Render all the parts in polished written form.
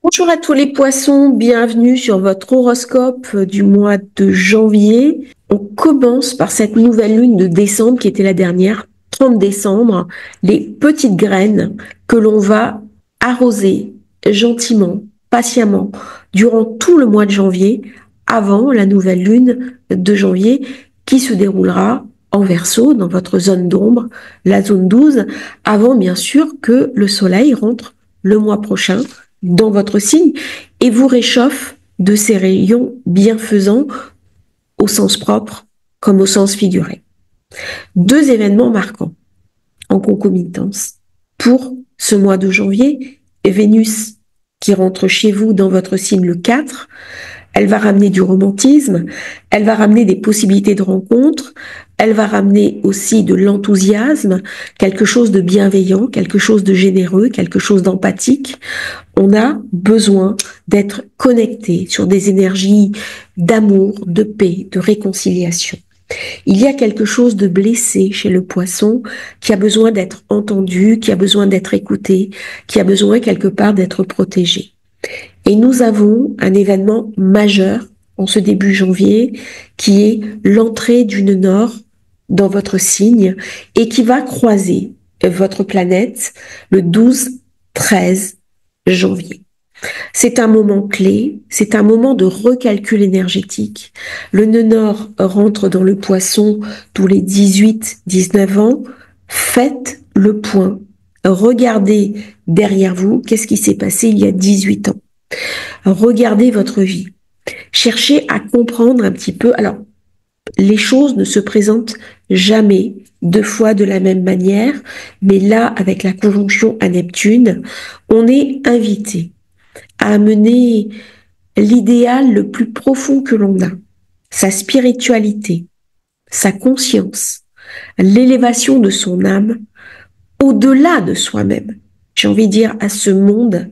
Bonjour à tous les poissons, bienvenue sur votre horoscope du mois de janvier. On commence par cette nouvelle lune de décembre qui était la dernière, 30 décembre, les petites graines que l'on va arroser gentiment, patiemment, durant tout le mois de janvier, avant la nouvelle lune de janvier qui se déroulera en Verseau, dans votre zone d'ombre, la zone 12, avant bien sûr que le soleil rentre le mois prochain dans votre signe et vous réchauffe de ses rayons bienfaisants au sens propre comme au sens figuré. Deux événements marquants en concomitance pour ce mois de janvier. Vénus qui rentre chez vous dans votre signe le 4, elle va ramener du romantisme, elle va ramener des possibilités de rencontres, elle va ramener aussi de l'enthousiasme, quelque chose de bienveillant, quelque chose de généreux, quelque chose d'empathique. On a besoin d'être connecté sur des énergies d'amour, de paix, de réconciliation. Il y a quelque chose de blessé chez le poisson qui a besoin d'être entendu, qui a besoin d'être écouté, qui a besoin quelque part d'être protégé. Et nous avons un événement majeur en ce début janvier qui est l'entrée d'une nord dans votre signe et qui va croiser votre planète le 12-13 janvier. C'est un moment clé, c'est un moment de recalcul énergétique. Le nœud nord rentre dans le poisson tous les 18-19 ans. Faites le point. Regardez derrière vous, qu'est-ce qui s'est passé il y a 18 ans. Regardez votre vie. Cherchez à comprendre un petit peu. Alors, les choses ne se présentent jamais deux fois de la même manière, mais là, avec la conjonction à Neptune, on est invité à amener l'idéal le plus profond que l'on a, sa spiritualité, sa conscience, l'élévation de son âme au-delà de soi-même. J'ai envie de dire à ce monde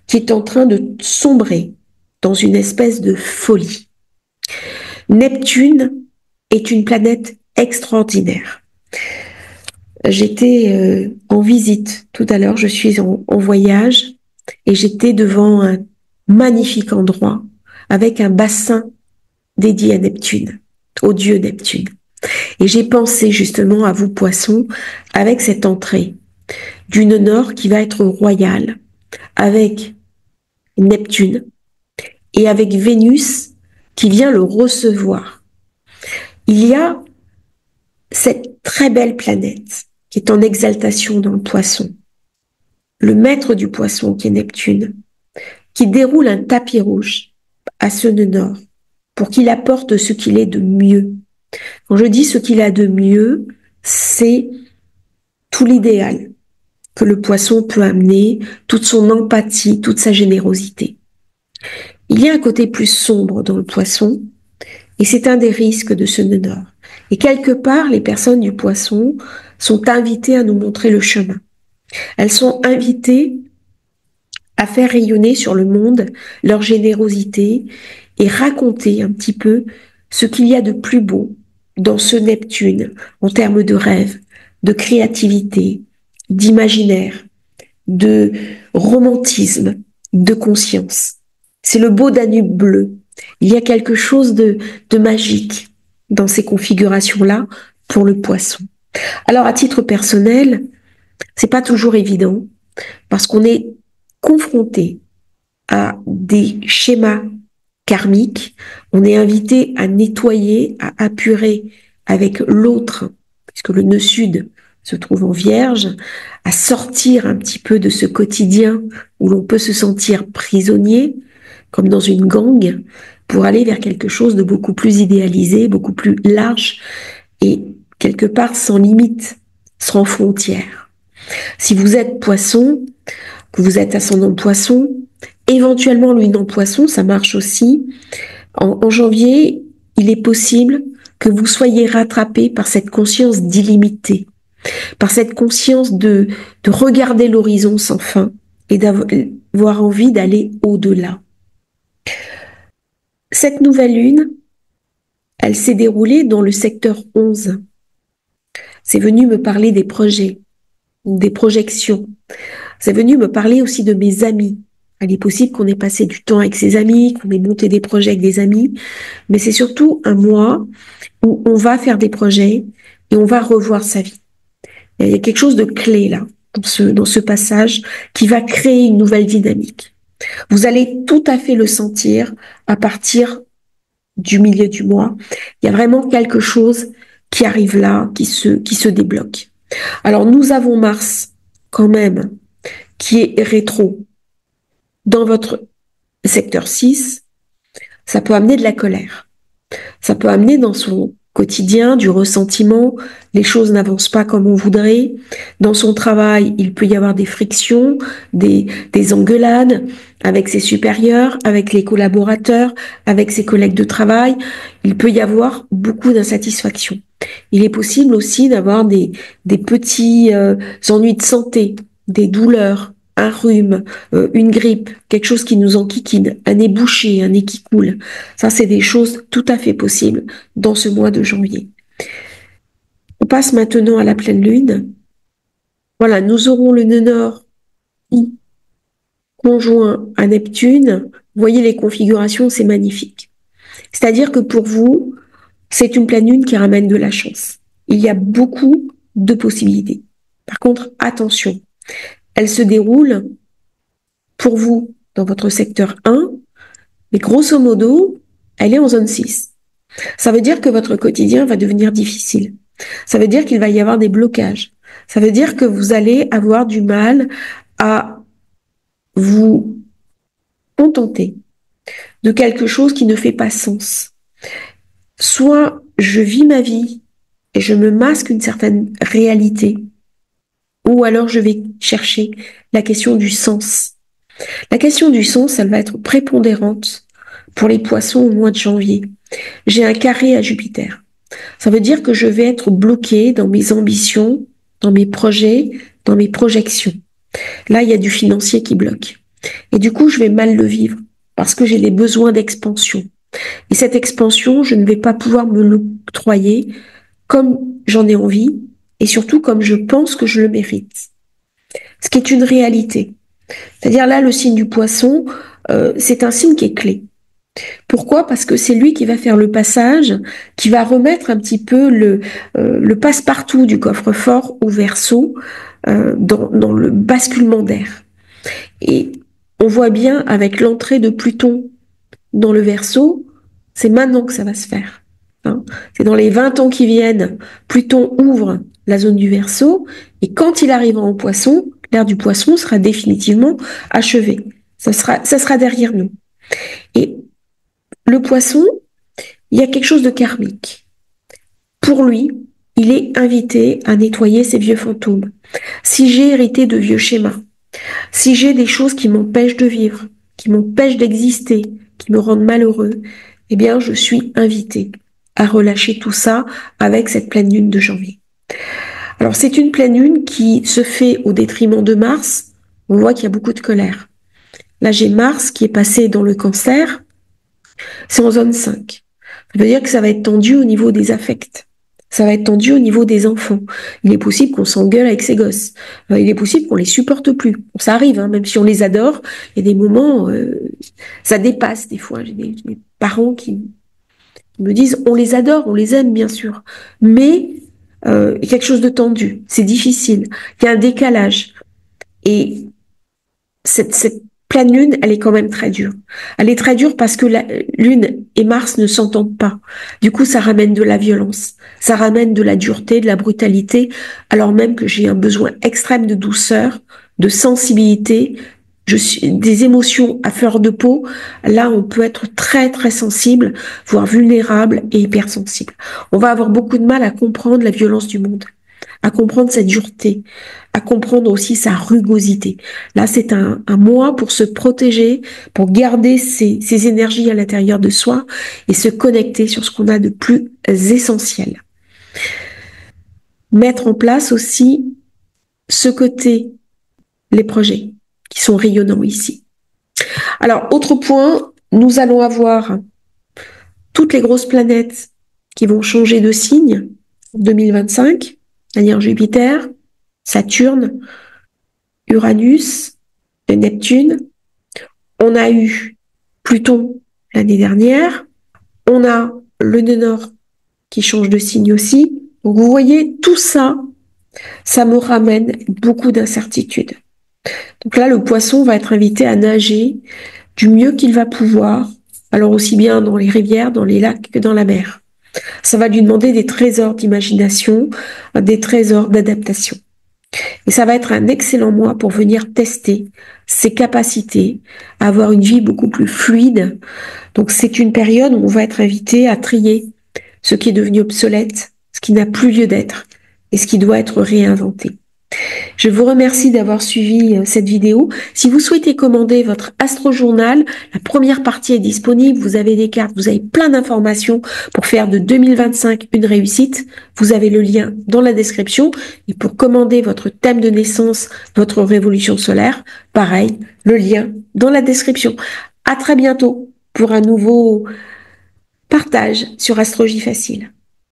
qui est en train de sombrer dans une espèce de folie. Neptune est une planète extraordinaire. J'étais en visite tout à l'heure, je suis en voyage et j'étais devant un magnifique endroit avec un bassin dédié à Neptune, au dieu Neptune. Et j'ai pensé justement à vous, poissons, avec cette entrée d'une nord qui va être royale, avec Neptune et avec Vénus qui vient le recevoir. Il y a cette très belle planète qui est en exaltation dans le poisson, le maître du poisson qui est Neptune, qui déroule un tapis rouge à ce nœud nord pour qu'il apporte ce qu'il est de mieux. Quand je dis ce qu'il a de mieux, c'est tout l'idéal que le poisson peut amener, toute son empathie, toute sa générosité. Il y a un côté plus sombre dans le poisson, et c'est un des risques de ce nœud nord. Et quelque part, les personnes du poisson sont invitées à nous montrer le chemin. Elles sont invitées à faire rayonner sur le monde leur générosité et raconter un petit peu ce qu'il y a de plus beau dans ce Neptune en termes de rêve, de créativité, d'imaginaire, de romantisme, de conscience. C'est le beau Danube bleu. Il y a quelque chose de magique dans ces configurations-là pour le poisson. Alors, à titre personnel, c'est pas toujours évident parce qu'on est confronté à des schémas karmiques. On est invité à nettoyer, à apurer avec l'autre, puisque le nœud sud se trouve en Vierge, à sortir un petit peu de ce quotidien où l'on peut se sentir prisonnier, comme dans une gangue, pour aller vers quelque chose de beaucoup plus idéalisé, beaucoup plus large et quelque part sans limite, sans frontières. Si vous êtes poisson, que vous êtes ascendant poisson, éventuellement lune en poisson, ça marche aussi. En janvier, il est possible que vous soyez rattrapé par cette conscience d'illimité, par cette conscience de regarder l'horizon sans fin et d'avoir envie d'aller au-delà. Cette nouvelle lune, elle s'est déroulée dans le secteur 11. C'est venu me parler des projets, des projections. C'est venu me parler aussi de mes amis, Il est possible qu'on ait passé du temps avec ses amis, qu'on ait monté des projets avec des amis, mais c'est surtout un mois où on va faire des projets et on va revoir sa vie. Il y a quelque chose de clé là, dans ce passage, qui va créer une nouvelle dynamique. Vous allez tout à fait le sentir à partir du milieu du mois. Il y a vraiment quelque chose qui arrive là, qui se débloque. Alors nous avons Mars quand même, qui est rétro dans votre secteur 6. Ça peut amener de la colère. Ça peut amener dans son quotidien du ressentiment, les choses n'avancent pas comme on voudrait. Dans son travail, il peut y avoir des frictions, des engueulades avec ses supérieurs, avec les collaborateurs, avec ses collègues de travail. Il peut y avoir beaucoup d'insatisfaction. Il est possible aussi d'avoir des petits ennuis de santé, des douleurs, un rhume, une grippe, quelque chose qui nous enquiquine, un nez bouché, un nez qui coule. Ça, c'est des choses tout à fait possibles dans ce mois de janvier. On passe maintenant à la pleine lune. Voilà, nous aurons le nœud nord I conjoint à Neptune. Vous voyez les configurations, c'est magnifique. C'est-à-dire que pour vous, c'est une pleine lune qui ramène de la chance. Il y a beaucoup de possibilités. Par contre, attention, elle se déroule pour vous dans votre secteur 1, mais grosso modo, elle est en zone 6. Ça veut dire que votre quotidien va devenir difficile. Ça veut dire qu'il va y avoir des blocages. Ça veut dire que vous allez avoir du mal à vous contenter de quelque chose qui ne fait pas sens. Soit je vis ma vie et je me masque une certaine réalité, ou alors je vais chercher la question du sens. La question du sens, elle va être prépondérante pour les poissons au mois de janvier. J'ai un carré à Jupiter. Ça veut dire que je vais être bloquée dans mes ambitions, dans mes projets, dans mes projections. Là, il y a du financier qui bloque. Et du coup, je vais mal le vivre parce que j'ai des besoins d'expansion. Et cette expansion, je ne vais pas pouvoir me l'octroyer comme j'en ai envie et surtout comme je pense que je le mérite. Ce qui est une réalité. C'est-à-dire là, le signe du poisson, c'est un signe qui est clé. Pourquoi? Parce que c'est lui qui va faire le passage, qui va remettre un petit peu le passe-partout du coffre-fort au Verseau dans le basculement d'air. Et on voit bien avec l'entrée de Pluton dans le Verseau, c'est maintenant que ça va se faire. Hein. C'est dans les 20 ans qui viennent, Pluton ouvre la zone du Verseau et quand il arrivera en Poisson, l'ère du Poisson sera définitivement achevée. Ça sera derrière nous. Et le Poisson, il y a quelque chose de karmique. Pour lui, il est invité à nettoyer ses vieux fantômes. Si j'ai hérité de vieux schémas, si j'ai des choses qui m'empêchent de vivre, qui m'empêchent d'exister, qui me rendent malheureux, eh bien, je suis invitée à relâcher tout ça avec cette pleine lune de janvier. Alors, c'est une pleine lune qui se fait au détriment de Mars. On voit qu'il y a beaucoup de colère. Là, j'ai Mars qui est passé dans le Cancer. C'est en zone 5. Ça veut dire que ça va être tendu au niveau des affects. Ça va être tendu au niveau des enfants. Il est possible qu'on s'engueule avec ses gosses. Il est possible qu'on les supporte plus. Bon, ça arrive, hein, même si on les adore, il y a des moments, ça dépasse des fois. J'ai des parents qui me disent, on les adore, on les aime bien sûr, mais il y a quelque chose de tendu, c'est difficile, il y a un décalage. Et cette pleine lune, elle est quand même très dure. Elle est très dure parce que la lune et Mars ne s'entendent pas. Du coup, ça ramène de la violence, ça ramène de la dureté, de la brutalité, alors même que j'ai un besoin extrême de douceur, de sensibilité, des émotions à fleur de peau. Là, on peut être très, très sensible, voire vulnérable et hypersensible. On va avoir beaucoup de mal à comprendre la violence du monde, à comprendre cette dureté, à comprendre aussi sa rugosité. Là, c'est un mois pour se protéger, pour garder ses énergies à l'intérieur de soi et se connecter sur ce qu'on a de plus essentiel. Mettre en place aussi ce côté, les projets qui sont rayonnants ici. Alors, autre point, nous allons avoir toutes les grosses planètes qui vont changer de signe en 2025, c'est-à-dire Jupiter, Saturne, Uranus, Neptune. On a eu Pluton l'année dernière. On a le nœud nord qui change de signe aussi. Donc vous voyez, tout ça, ça me ramène beaucoup d'incertitudes. Donc là, le poisson va être invité à nager du mieux qu'il va pouvoir, alors aussi bien dans les rivières, dans les lacs que dans la mer. Ça va lui demander des trésors d'imagination, des trésors d'adaptation. Et ça va être un excellent mois pour venir tester ses capacités à avoir une vie beaucoup plus fluide. Donc c'est une période où on va être invité à trier ce qui est devenu obsolète, ce qui n'a plus lieu d'être et ce qui doit être réinventé. Je vous remercie d'avoir suivi cette vidéo. Si vous souhaitez commander votre Astro-Journal, la première partie est disponible. Vous avez des cartes, vous avez plein d'informations pour faire de 2025 une réussite. Vous avez le lien dans la description. Et pour commander votre thème de naissance, votre révolution solaire, pareil, le lien dans la description. À très bientôt pour un nouveau partage sur Astrologie Facile.